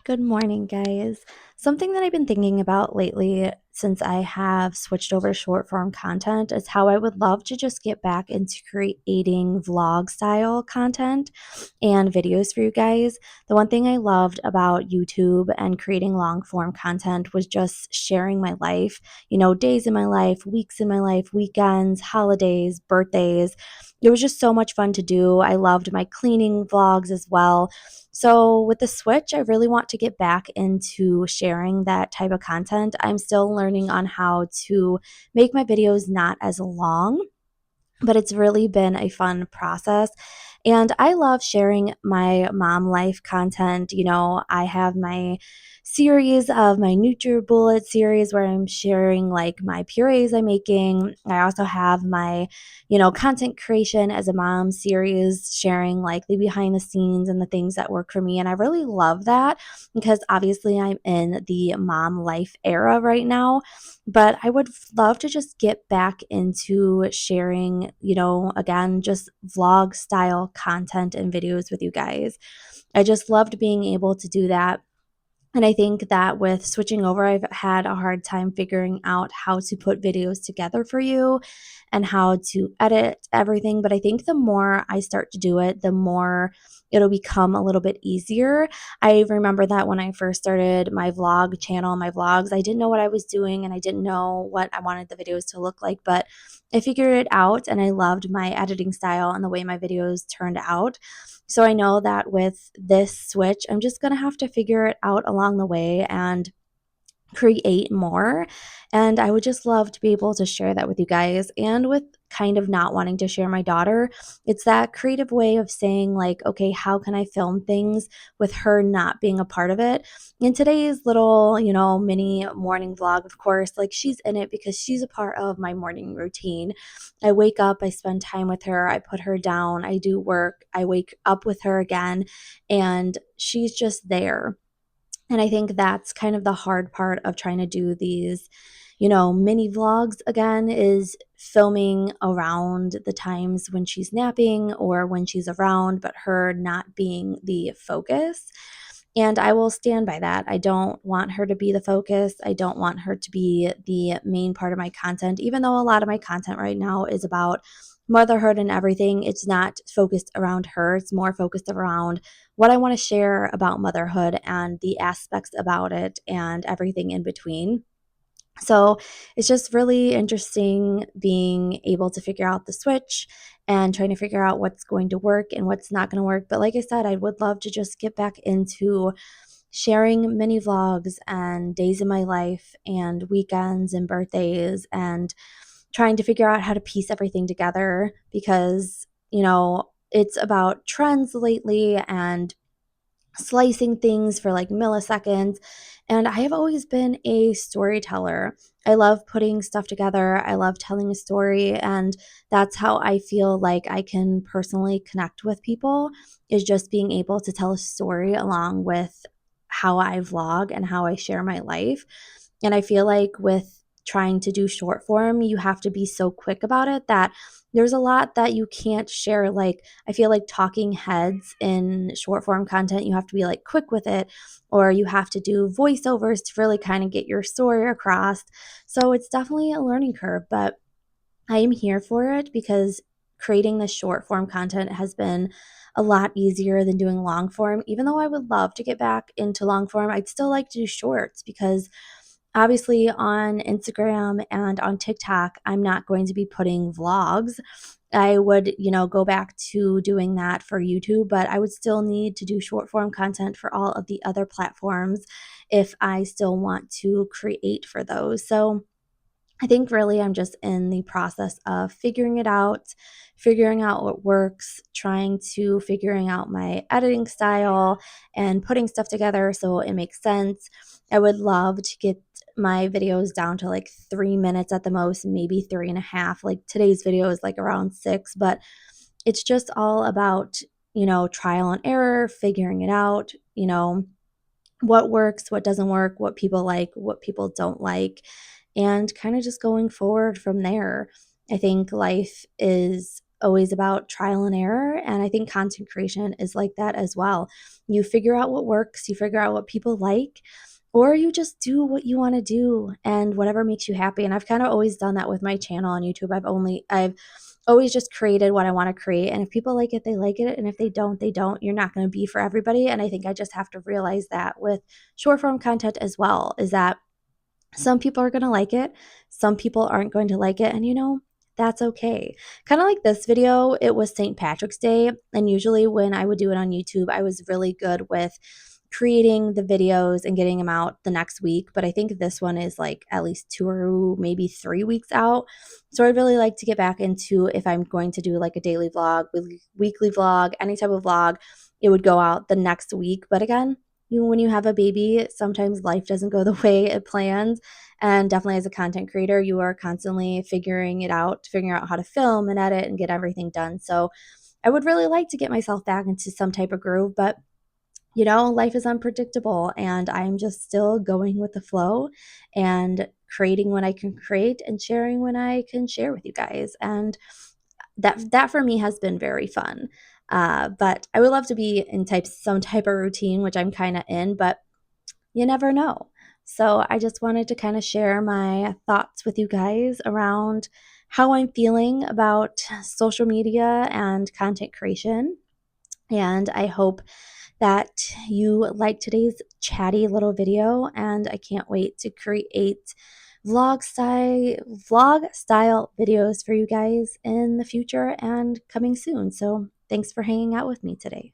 Good morning, guys. Something that I've been thinking about lately since I have switched over to short form content is how I would love to just get back into creating vlog style content and videos for you guys. The one thing I loved about YouTube and creating long form content was just sharing my life, days in my life, weeks in my life, weekends, holidays, birthdays. It was just so much fun to do. I loved my cleaning vlogs as well. So, with the switch, I really want to get back into sharing that type of content. I'm still learning on how to make my videos not as long, but it's really been a fun process. And I love sharing my mom life content. I have my series of my NutriBullet series where I'm sharing like my purees I'm making. I also have my, content creation as a mom series, sharing like the behind the scenes and the things that work for me. And I really love that because obviously I'm in the mom life era right now, but I would love to just get back into sharing, again, just vlog style content and videos with you guys. I just loved being able to do that. And I think that with switching over, I've had a hard time figuring out how to put videos together for you and how to edit everything. But I think the more I start to do it, the more it'll become a little bit easier. I remember that when I first started my vlog channel, my vlogs, I didn't know what I was doing and I didn't know what I wanted the videos to look like. But I figured it out and I loved my editing style and the way my videos turned out. So I know that with this switch, I'm just going to have to figure it out along the way and create more. And I would just love to be able to share that with you guys. And with kind of not wanting to share my daughter, it's that creative way of saying, like, okay, how can I film things with her not being a part of it? In today's little, mini morning vlog, of course, like she's in it because she's a part of my morning routine. I wake up, I spend time with her, I put her down, I do work, I wake up with her again, and she's just there. And I think that's kind of the hard part of trying to do these, mini vlogs again, is filming around the times when she's napping or when she's around, but her not being the focus. And I will stand by that. I don't want her to be the focus. I don't want her to be the main part of my content, even though a lot of my content right now is about motherhood and everything. It's not focused around her, it's more focused around what I want to share about motherhood and the aspects about it and everything in between. So it's just really interesting being able to figure out the switch and trying to figure out what's going to work and what's not going to work. But like I said, I would love to just get back into sharing mini vlogs and days in my life and weekends and birthdays and trying to figure out how to piece everything together because, it's about trends lately and slicing things for like milliseconds. And I have always been a storyteller. I love putting stuff together. I love telling a story. And that's how I feel like I can personally connect with people, is just being able to tell a story along with how I vlog and how I share my life. And I feel like with trying to do short form, you have to be so quick about it that there's a lot that you can't share. Like, I feel like talking heads in short form content, you have to be like quick with it, or you have to do voiceovers to really kind of get your story across. So it's definitely a learning curve, but I am here for it because creating this short form content has been a lot easier than doing long form. Even though I would love to get back into long form, I'd still like to do shorts because obviously on Instagram and on TikTok, I'm not going to be putting vlogs. I would, go back to doing that for YouTube, but I would still need to do short form content for all of the other platforms if I still want to create for those. So I think really I'm just in the process of figuring out what works, trying to figuring out my editing style and putting stuff together so it makes sense. I would love to get my videos down to like 3 minutes at the most, maybe three and a half. Like today's video is like around 6, but it's just all about, trial and error, figuring it out, what works, what doesn't work, what people like, what people don't like, and kind of just going forward from there. I think life is always about trial and error. And I think content creation is like that as well. You figure out what works, you figure out what people like, or you just do what you want to do and whatever makes you happy. And I've kind of always done that with my channel on YouTube. I've always just created what I want to create. And if people like it, they like it. And if they don't, they don't. You're not going to be for everybody. And I think I just have to realize that with short form content as well, is that some people are going to like it, some people aren't going to like it. And that's okay. Kind of like this video, it was St. Patrick's Day. And usually when I would do it on YouTube, I was really good with creating the videos and getting them out the next week. But I think this one is like at least 2 or maybe 3 weeks out. So I'd really like to get back into, if I'm going to do like a daily vlog, weekly vlog, any type of vlog, it would go out the next week. But again, when you have a baby, sometimes life doesn't go the way it plans. And definitely as a content creator, you are constantly figuring out how to film and edit and get everything done. So I would really like to get myself back into some type of groove, but life is unpredictable and I'm just still going with the flow and creating when I can create and sharing when I can share with you guys. And that for me has been very fun. But I would love to be in some type of routine, which I'm kind of in, but you never know. So I just wanted to kind of share my thoughts with you guys around how I'm feeling about social media and content creation. And I hope that you like today's chatty little video, and I can't wait to create vlog style videos for you guys in the future and coming soon. So thanks for hanging out with me today.